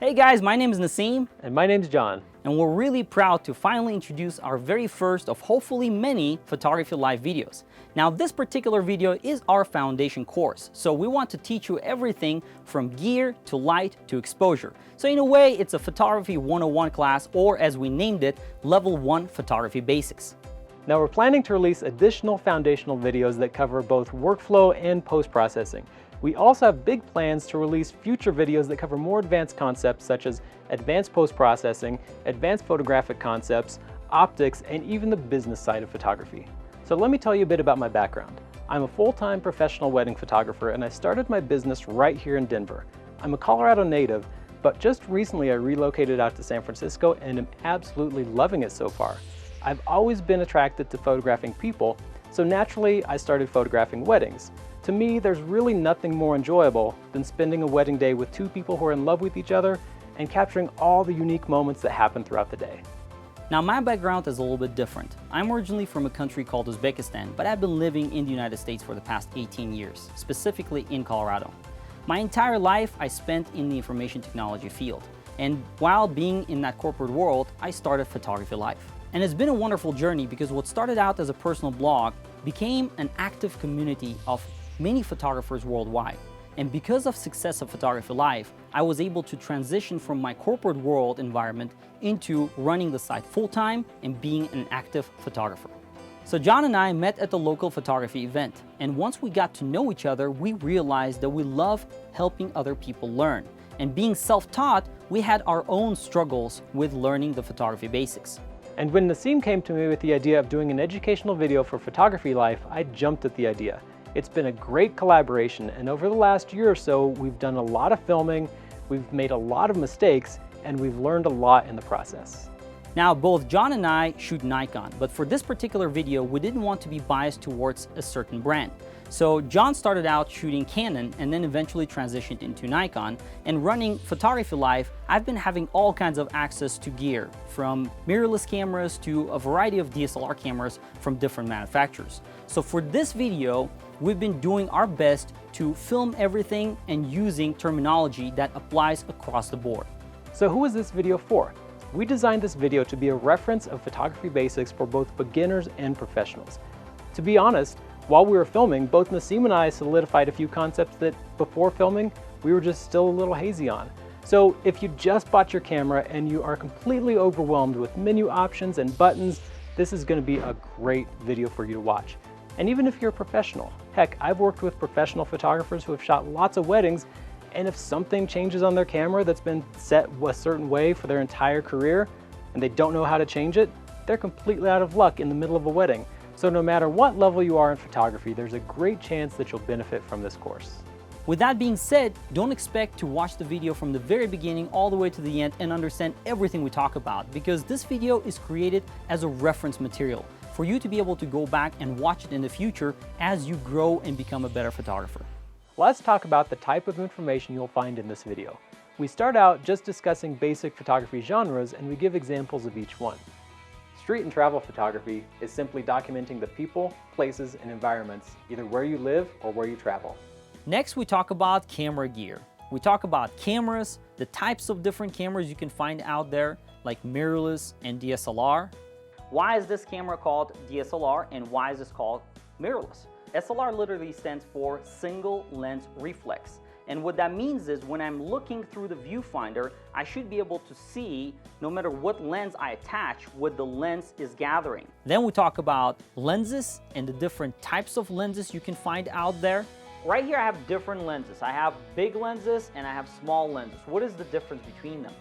Hey guys, my name is Nassim. And my name's John. And we're really proud to finally introduce our very first of hopefully many Photography Live videos. Now this particular video is our foundation course, so we want to teach you everything from gear to light to exposure. So in a way, it's a Photography 101 class, or as we named it, Level 1 Photography Basics. Now we're planning to release additional foundational videos that cover both workflow and post-processing. We also have big plans to release future videos that cover more advanced concepts such as advanced post-processing, advanced photographic concepts, optics, and even the business side of photography. So let me tell you a bit about my background. I'm a full-time professional wedding photographer, and I started my business right here in Denver. I'm a Colorado native, but just recently I relocated out to San Francisco and am absolutely loving it so far. I've always been attracted to photographing people, so naturally I started photographing weddings. To me, there's really nothing more enjoyable than spending a wedding day with two people who are in love with each other and capturing all the unique moments that happen throughout the day. Now my background is a little bit different. I'm originally from a country called Uzbekistan, but I've been living in the United States for the past 18 years, specifically in Colorado. My entire life I spent in the information technology field, and while being in that corporate world, I started Photography Live. And it's been a wonderful journey because what started out as a personal blog became an active community of many photographers worldwide. And because of success of Photography Live, I was able to transition from my corporate world environment into running the site full-time and being an active photographer. So John and I met at the local photography event, and once we got to know each other, we realized that we love helping other people learn. And being self-taught, we had our own struggles with learning the photography basics. And when Nassim came to me with the idea of doing an educational video for Photography Life, I jumped at the idea. It's been a great collaboration, and over the last year or so, we've done a lot of filming, we've made a lot of mistakes, and we've learned a lot in the process. Now, both John and I shoot Nikon, but for this particular video, we didn't want to be biased towards a certain brand. So John started out shooting Canon and then eventually transitioned into Nikon. And running Photography Live, I've been having all kinds of access to gear, from mirrorless cameras to a variety of DSLR cameras from different manufacturers. So for this video, we've been doing our best to film everything and using terminology that applies across the board. So who is this video for? We designed this video to be a reference of photography basics for both beginners and professionals. To be honest, while we were filming, both Nassim and I solidified a few concepts that before filming, we were just still a little hazy on. So if you just bought your camera and you are completely overwhelmed with menu options and buttons, this is going to be a great video for you to watch. And even if you're a professional, heck, I've worked with professional photographers who have shot lots of weddings, and if something changes on their camera that's been set a certain way for their entire career, and they don't know how to change it, they're completely out of luck in the middle of a wedding. So no matter what level you are in photography, there's a great chance that you'll benefit from this course. With that being said, don't expect to watch the video from the very beginning all the way to the end and understand everything we talk about, because this video is created as a reference material for you to be able to go back and watch it in the future as you grow and become a better photographer. Let's talk about the type of information you'll find in this video. We start out just discussing basic photography genres, and we give examples of each one. Street and travel photography is simply documenting the people, places, and environments, either where you live or where you travel. Next, we talk about camera gear. We talk about cameras, the types of different cameras you can find out there, like mirrorless and DSLR. Why is this camera called DSLR and why is this called mirrorless? SLR literally stands for single lens reflex. And what that means is when I'm looking through the viewfinder, I should be able to see, no matter what lens I attach, what the lens is gathering. Then we talk about lenses and the different types of lenses you can find out there. Right here I have different lenses. I have big lenses and I have small lenses. What is the difference between them?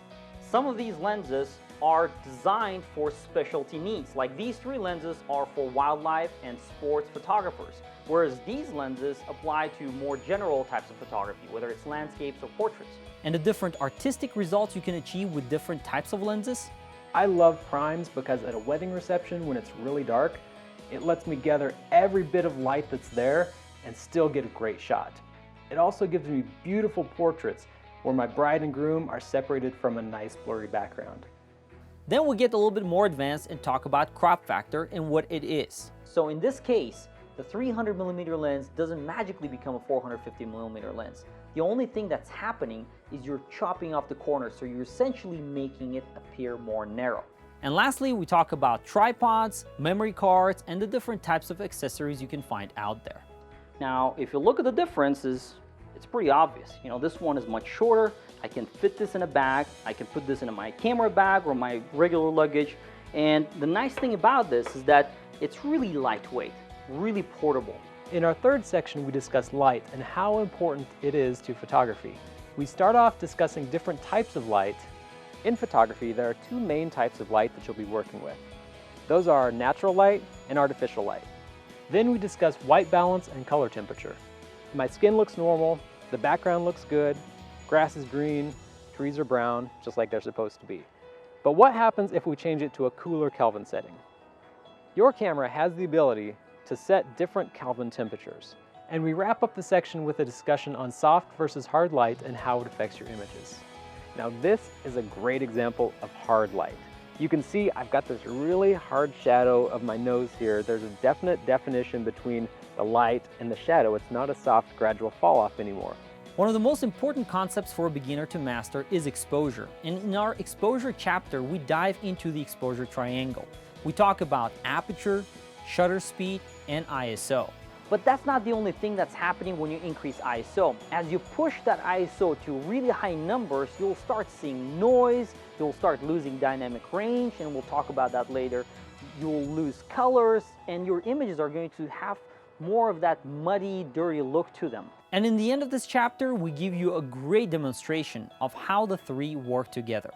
Some of these lenses are designed for specialty needs. Like these three lenses are for wildlife and sports photographers, whereas these lenses apply to more general types of photography, whether it's landscapes or portraits. And the different artistic results you can achieve with different types of lenses. I love primes because at a wedding reception when it's really dark, it lets me gather every bit of light that's there and still get a great shot. It also gives me beautiful portraits where my bride and groom are separated from a nice blurry background. Then we'll get a little bit more advanced and talk about crop factor and what it is. So in this case, the 300mm lens doesn't magically become a 450mm lens. The only thing that's happening is you're chopping off the corners, so you're essentially making it appear more narrow. And lastly, we talk about tripods, memory cards, and the different types of accessories you can find out there. Now, if you look at the differences, it's pretty obvious. You know, this one is much shorter. I can fit this in a bag. I can put this in my camera bag or my regular luggage. And the nice thing about this is that it's really lightweight, really portable. In our third section, we discuss light and how important it is to photography. We start off discussing different types of light. In photography, there are two main types of light that you'll be working with. Those are natural light and artificial light. Then we discuss white balance and color temperature. My skin looks normal, the background looks good, grass is green, trees are brown, just like they're supposed to be. But what happens if we change it to a cooler Kelvin setting? Your camera has the ability to set different Kelvin temperatures. And we wrap up the section with a discussion on soft versus hard light and how it affects your images. Now this is a great example of hard light. You can see I've got this really hard shadow of my nose here. There's a definite definition between the light and the shadow. It's not a soft gradual fall off anymore. One of the most important concepts for a beginner to master is exposure. And in our exposure chapter, we dive into the exposure triangle. We talk about aperture, shutter speed, and ISO. But that's not the only thing that's happening when you increase ISO. As you push that ISO to really high numbers, you'll start seeing noise, you'll start losing dynamic range, and we'll talk about that later. You'll lose colors, and your images are going to have more of that muddy, dirty look to them. And in the end of this chapter, we give you a great demonstration of how the three work together.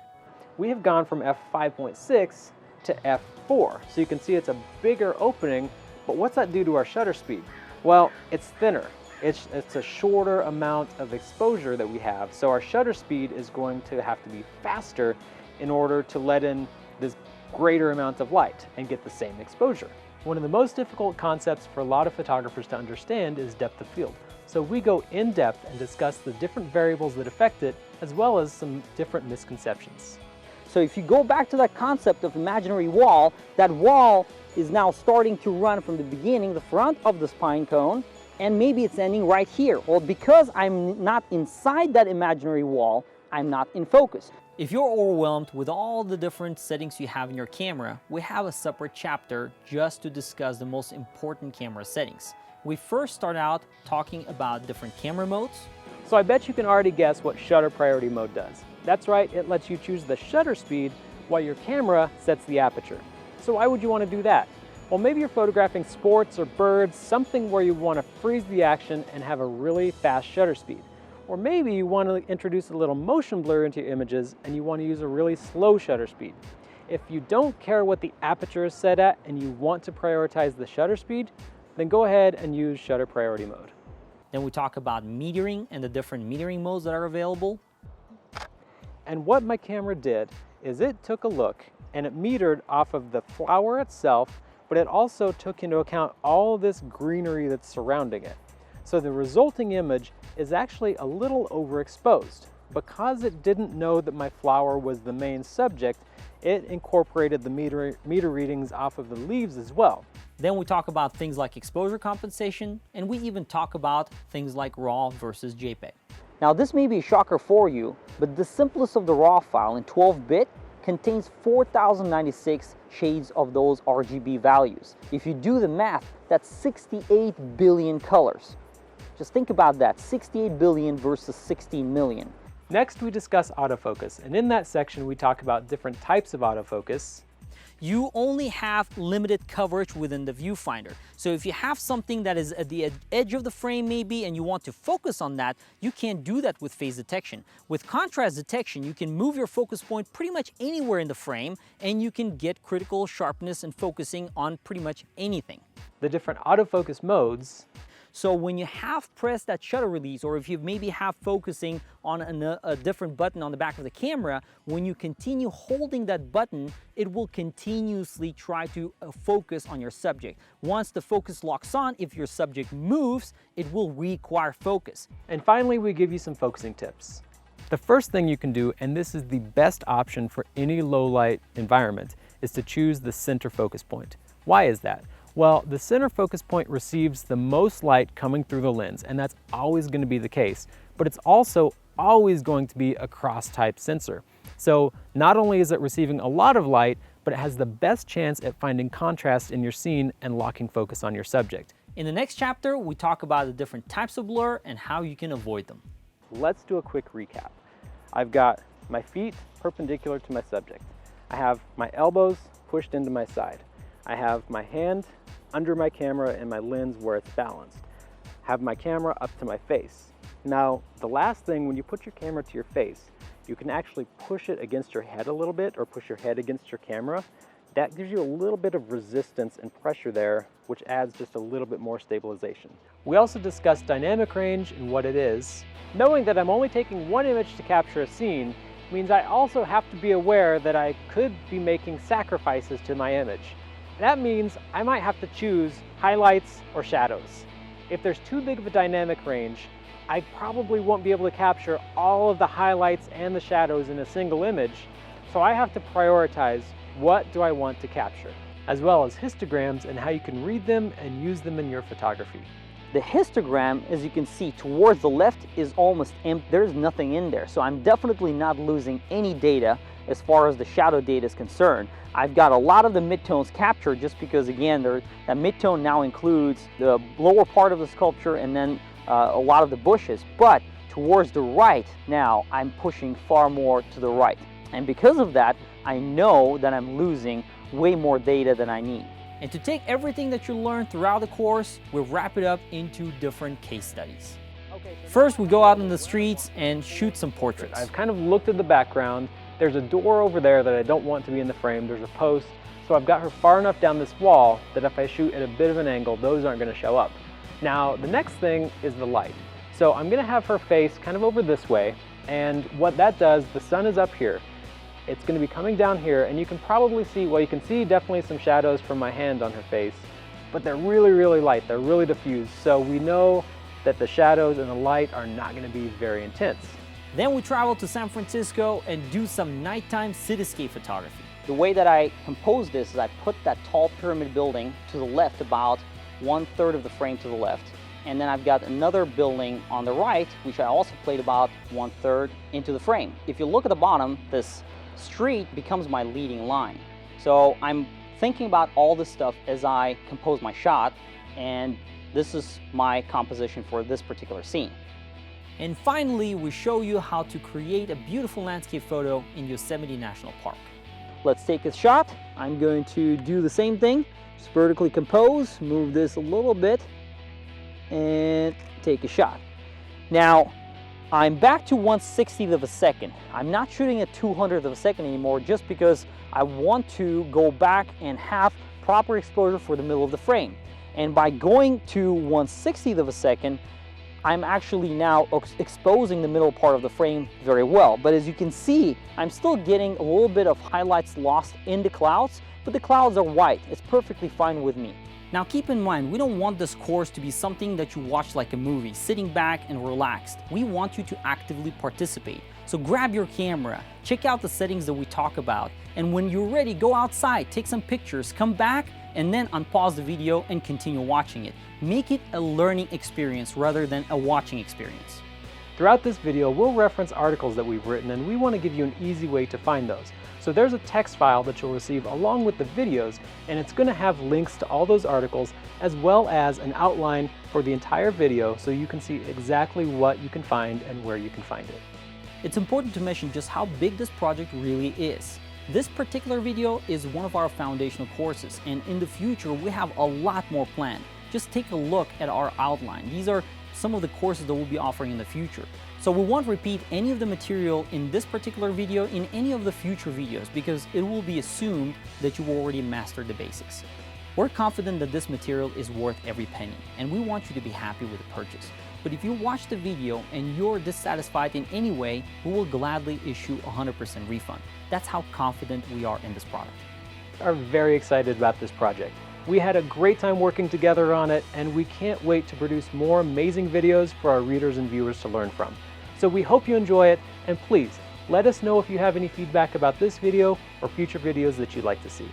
We have gone from f5.6 to f4, so you can see it's a bigger opening, but what's that do to our shutter speed? Well, it's thinner. It's a shorter amount of exposure that we have, so our shutter speed is going to have to be faster in order to let in this greater amount of light and get the same exposure. One of the most difficult concepts for a lot of photographers to understand is depth of field. So we go in depth and discuss the different variables that affect it, as well as some different misconceptions. So if you go back to that concept of imaginary wall, that wall is now starting to run from the beginning, the front of the spine cone, and maybe it's ending right here. Well, because I'm not inside that imaginary wall, I'm not in focus. If you're overwhelmed with all the different settings you have in your camera, we have a separate chapter just to discuss the most important camera settings. We first start out talking about different camera modes. So I bet you can already guess what shutter priority mode does. That's right, it lets you choose the shutter speed while your camera sets the aperture. So why would you want to do that? Well, maybe you're photographing sports or birds, something where you want to freeze the action and have a really fast shutter speed. Or maybe you want to introduce a little motion blur into your images and you want to use a really slow shutter speed. If you don't care what the aperture is set at and you want to prioritize the shutter speed, then go ahead and use shutter priority mode. Then we talk about metering and the different metering modes that are available. And what my camera did is it took a look and it metered off of the flower itself, but it also took into account all this greenery that's surrounding it. So the resulting image is actually a little overexposed. Because it didn't know that my flower was the main subject, it incorporated the meter readings off of the leaves as well. Then we talk about things like exposure compensation, and we even talk about things like RAW versus JPEG. Now this may be a shocker for you, but the simplest of the RAW file in 12-bit contains 4096 shades of those RGB values. If you do the math, that's 68 billion colors. Just think about that, 68 billion versus 16 million. Next, we discuss autofocus, and in that section, we talk about different types of autofocus. You only have limited coverage within the viewfinder. So if you have something that is at the edge of the frame maybe and you want to focus on that, you can't do that with phase detection. With contrast detection, you can move your focus point pretty much anywhere in the frame and you can get critical sharpness and focusing on pretty much anything. The different autofocus modes. So when you have pressed that shutter release, or if you maybe have focusing on a different button on the back of the camera, when you continue holding that button, it will continuously try to focus on your subject. Once the focus locks on, if your subject moves, it will require focus. And finally, we give you some focusing tips. The first thing you can do, and this is the best option for any low light environment, is to choose the center focus point. Why is that? Well, the center focus point receives the most light coming through the lens, and that's always going to be the case. but it's also always going to be a cross-type sensor. So not only is it receiving a lot of light, but it has the best chance at finding contrast in your scene and locking focus on your subject. In the next chapter, we talk about the different types of blur and how you can avoid them. Let's do a quick recap. I've got my feet perpendicular to my subject. I have my elbows pushed into my side. I have my hand under my camera and my lens where it's balanced. I have my camera up to my face. Now, the last thing, when you put your camera to your face, you can actually push it against your head a little bit or push your head against your camera. That gives you a little bit of resistance and pressure there, which adds just a little bit more stabilization. We also discussed dynamic range and what it is. Knowing that I'm only taking one image to capture a scene means I also have to be aware that I could be making sacrifices to my image. That means I might have to choose highlights or shadows. If there's too big of a dynamic range, I probably won't be able to capture all of the highlights and the shadows in a single image, so I have to prioritize what do I want to capture, as well as histograms and how you can read them and use them in your photography. The histogram, as you can see towards the left, is almost empty. There's nothing in there, so I'm definitely not losing any data as far as the shadow data is concerned. I've got a lot of the midtones captured just because, again, that midtone now includes the lower part of the sculpture and then a lot of the bushes, but towards the right now I'm pushing far more to the right, and because of that I know that I'm losing way more data than I need. And to take everything that you learned throughout the course, we'll wrap it up into different case studies. First, we go out in the streets and shoot some portraits. I've kind of looked at the background. There's a door over there that I don't want to be in the frame. There's a post, so I've got her far enough down this wall that if I shoot at a bit of an angle, those aren't going to show up. Now, the next thing is the light. So I'm gonna have her face kind of over this way, and what that does, the sun is up here. It's gonna be coming down here, and you can probably see, well, you can see definitely some shadows from my hand on her face, but they're really, really light, they're really diffused, so we know that the shadows and the light are not gonna be very intense. Then we travel to San Francisco and do some nighttime cityscape photography. The way that I compose this is I put that tall pyramid building to the left, about 1/3 of the frame to the left, and then I've got another building on the right which I also played about 1/3 into the frame. If you look at the bottom, this street becomes my leading line, so I'm thinking about all this stuff as I compose my shot, and this is my composition for this particular scene. And finally, we show you how to create a beautiful landscape photo in Yosemite National Park. Let's take a shot. I'm going to do the same thing. Just vertically compose, move this a little bit, and take a shot. Now, I'm back to 1/60th of a second. I'm not shooting at 200th of a second anymore just because I want to go back and have proper exposure for the middle of the frame. And by going to 1/60th of a second, I'm actually now exposing the middle part of the frame very well. But as you can see, I'm still getting a little bit of highlights lost in the clouds, but the clouds are white. It's perfectly fine with me. Now keep in mind, we don't want this course to be something that you watch like a movie, sitting back and relaxed. We want you to actively participate. So grab your camera, check out the settings that we talk about, and when you're ready, go outside, take some pictures, come back, and then unpause the video and continue watching it. Make it a learning experience rather than a watching experience. Throughout this video, we'll reference articles that we've written, and we want to give you an easy way to find those. So there's a text file that you'll receive along with the videos, and it's going to have links to all those articles as well as an outline for the entire video so you can see exactly what you can find and where you can find it. It's important to mention just how big this project really is. This particular video is one of our foundational courses, and in the future we have a lot more planned. Just take a look at our outline. These are some of the courses that we'll be offering in the future. So we won't repeat any of the material in this particular video in any of the future videos because it will be assumed that you've already mastered the basics. We're confident that this material is worth every penny, and we want you to be happy with the purchase. But if you watch the video and you're dissatisfied in any way, we will gladly issue a 100% refund. That's how confident we are in this product. We are very excited about this project. We had a great time working together on it, and we can't wait to produce more amazing videos for our readers and viewers to learn from. So we hope you enjoy it, and please let us know if you have any feedback about this video or future videos that you'd like to see.